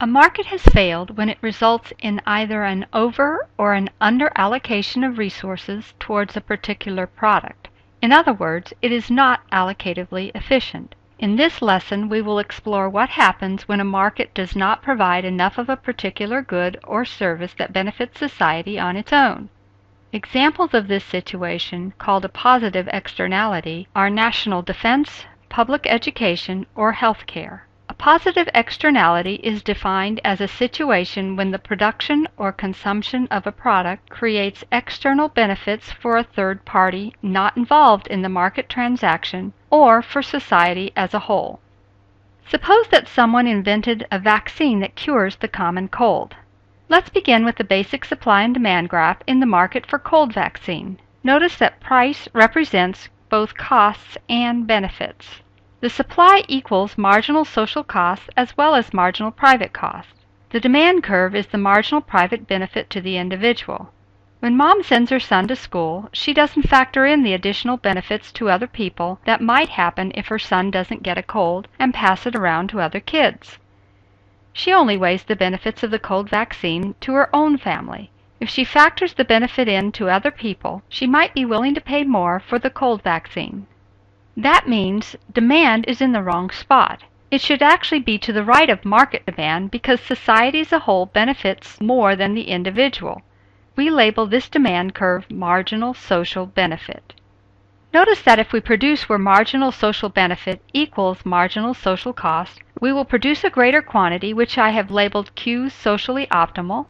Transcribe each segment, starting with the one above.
A market has failed when it results in either an over or an under allocation of resources towards a particular product. In other words, it is not allocatively efficient. In this lesson, we will explore what happens when a market does not provide enough of a particular good or service that benefits society on its own. Examples of this situation, called a positive externality, are national defense, public education, or health care. A positive externality is defined as a situation when the production or consumption of a product creates external benefits for a third party not involved in the market transaction or for society as a whole. Suppose that someone invented a vaccine that cures the common cold. Let's begin with the basic supply and demand graph in the market for cold vaccine. Notice that price represents both costs and benefits. The supply equals marginal social costs as well as marginal private costs. The demand curve is the marginal private benefit to the individual. When mom sends her son to school, she doesn't factor in the additional benefits to other people that might happen if her son doesn't get a cold and pass it around to other kids. She only weighs the benefits of the cold vaccine to her own family. If she factors the benefit in to other people, she might be willing to pay more for the cold vaccine. That means demand is in the wrong spot. It should actually be to the right of market demand because society as a whole benefits more than the individual. We label this demand curve marginal social benefit. Notice that if we produce where marginal social benefit equals marginal social cost, we will produce a greater quantity, which I have labeled Q socially optimal,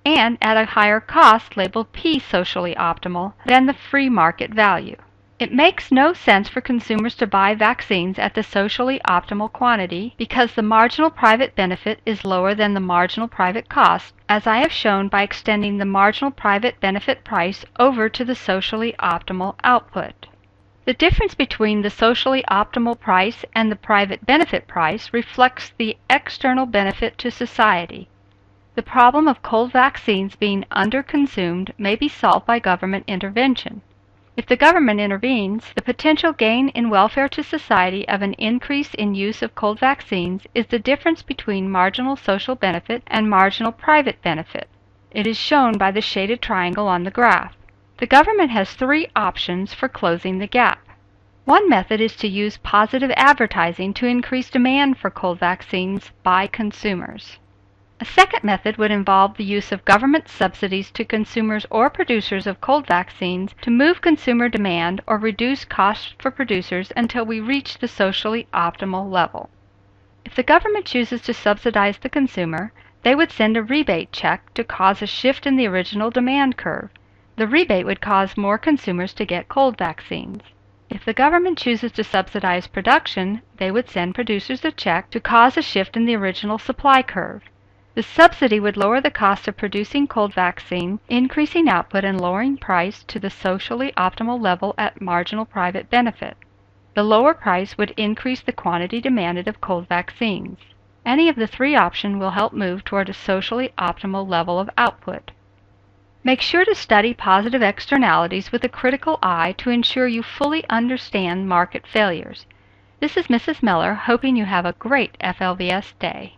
and at a higher cost labeled P socially optimal than the free market value. It makes no sense for consumers to buy vaccines at the socially optimal quantity because the marginal private benefit is lower than the marginal private cost, as I have shown by extending the marginal private benefit price over to the socially optimal output. The difference between the socially optimal price and the private benefit price reflects the external benefit to society. The problem of cold vaccines being underconsumed may be solved by government intervention. If the government intervenes, the potential gain in welfare to society of an increase in use of cold vaccines is the difference between marginal social benefit and marginal private benefit. It is shown by the shaded triangle on the graph. The government has three options for closing the gap. One method is to use positive advertising to increase demand for cold vaccines by consumers. A second method would involve the use of government subsidies to consumers or producers of cold vaccines to move consumer demand or reduce costs for producers until we reach the socially optimal level. If the government chooses to subsidize the consumer, they would send a rebate check to cause a shift in the original demand curve. The rebate would cause more consumers to get cold vaccines. If the government chooses to subsidize production, they would send producers a check to cause a shift in the original supply curve. The subsidy would lower the cost of producing cold vaccine, increasing output and lowering price to the socially optimal level at marginal private benefit. The lower price would increase the quantity demanded of cold vaccines. Any of the three options will help move toward a socially optimal level of output. Make sure to study positive externalities with a critical eye to ensure you fully understand market failures. This is Mrs. Miller, hoping you have a great FLVS day.